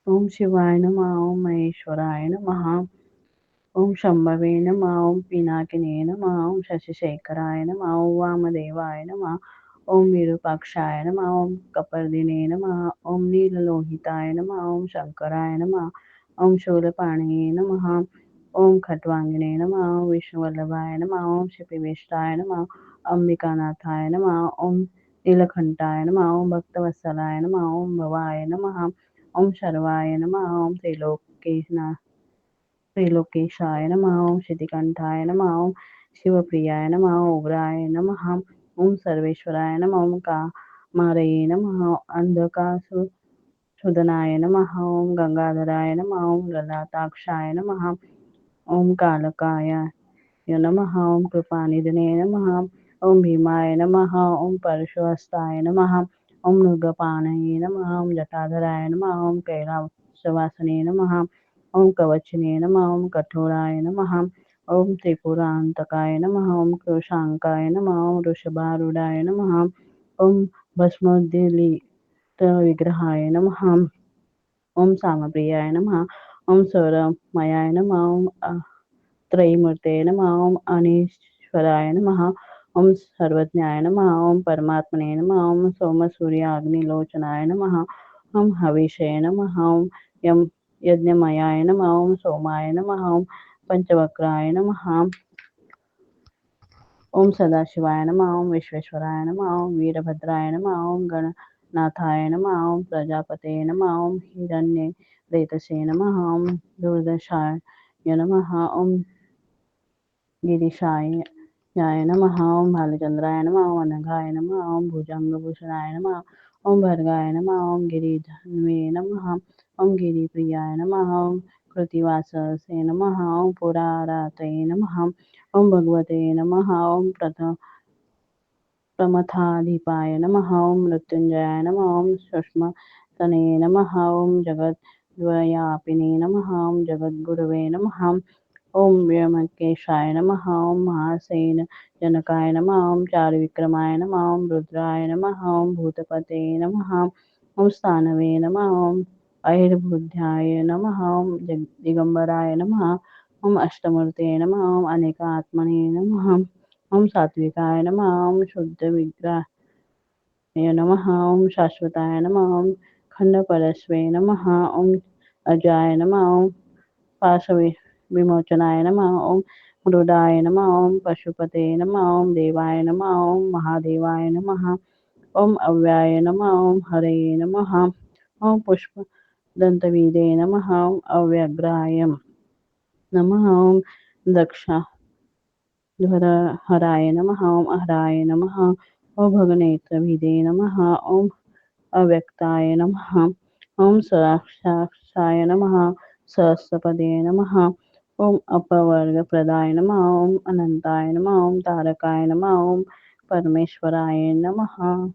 ओम शिवाय नमः. ओम महेश्वराय नमः. ओम शंभवे नमः. ओम पिनाकिने नमः. ओम शशिशेखराय नमः. ओम वामदेवाय नमः. ओम विरूपाक्षाय नमः. ओम कपर्दिने नमः. ओम नीललोहिताय नमः. ओम शंकराय नमः. ओम शूलपाणये नमः. ओम खट्वांगिने नमः. ओम विष्णुवल्लभाय नमः. ओम क्षितिवेष्टाय नमः. अंबिकानाथाय नमः. ओम नीलकंठाय नमः. ओम भक्तवत्सलाय नमः. ओम भवाय नमः. ओम शर्वाय नमः. ओम त्रिलोकेशाय नमः. ओम शितिकंठाय नमः. ओम शिवप्रियाय नमः. ओम उग्राय नमः. ओम सर्वेश्वराय नमः. ओम कामारये नमः. अंधकासुरनाय नमः. ओम गंगाधराय नमः. ओम ललाटाक्षाय नमः. ओम कालकाय नमः. ओम कृपानिधने नमः. ओम भीमाय नमः. ओम परशुहस्ताय नमः. ओम मृगपाणये नमः. ओम जटाधराय नमः. ओम कैलासवासने नमः. ओम कवचिने नमः. ओम कठोराय नमः. ओम त्रिपुरांतकाय नमः. ओम कृशांकाय नमः. ओम वृषभारूढाय नमः. ओम भस्मोद्दीलित विग्रहाय नमः. ओम सामप्रियाय नमः. ओम स्वरमयाय नमः. ओम त्रयीमूर्तये नमः. ओम अनीश्वराय नमः. ओम सर्वज्ञाय नमः. ओम परमात्मने नमः. ओम सोमसूर्याग्निलोचनाय नमः. ओम हविषे नमः. ओम यम यज्ञमयाय नमः. ओम सोमाय नमः. ओम पंचवक्राय नमः. ओम सदाशिवाय नमः. ओम विश्वेश्वराय नमः. ओम वीरभद्राय नमः. ओम गणनाथाय नमः. ओम प्रजापते नमः. ओम हिरण्यरेतसे नमः. ओम दुर्दशाय नमः. ओम गिरीशाय नमः. ओम भालचंद्राय नमः. ओम अनघाय नमः. ओम भुजंगभूषणाय नमः. ओम भर्गाय नमः. ओम गिरिधन्वे नमः. ओम गिरिप्रियाय नमः. ओम कृतिवाससे नमः. ओम पुरारातये नमः. ओम भगवते नमः. ओम प्रमथाधिपाय नमः. ओम मृत्युंजयाय नमः. ओम सुष्मतने नमः. ओम जगद्व्यापिने नमः. ओम जगद्गुरवे नमः. ओम व्योमकेशाय नमः. ओम महासेन जनकाय नमः. ओम चारुविक्रमाय नमः. ओम रुद्राय नमः. ओम भूतपते नमः. ओम स्थानवे नमः. ओम अहिर्बुद्ध्याय नमः. ओम दिगंबराय नमः. ओम अष्टमूर्तये नमः. ओम अनेकात्मने नमः. ओम सात्विकाय नमः. ओम शुद्धविग्रहाय नमः. ओम शाश्वताय नमः. ओम खंडपरस्वे नमः. ओम अजाय नमः. ओम पाशविमोचनाय नमः. ओम मृडाय नमः. ओम पशुपते नमः. ओम देवाय नमः. ओम महादेवाय नमः. ओम अव्याय नमः. ओम हरये नमः. ओम पुष्पदन्तविदे नमः. ओम अव्यग्राय नमः. ओम दक्षधरहराय नमः. ओम हराय नमः. ओम भगनेत्रभिदे नमः. ओम अव्यक्ताय नमः. ओम सहस्राक्षाय नमः. सहस्रपदे नमः. ओम अपवर्गप्रदाय नमः. ओम अनंताय नमः. ओम तारकाय नमः. ओम परमेश्वराय नमः.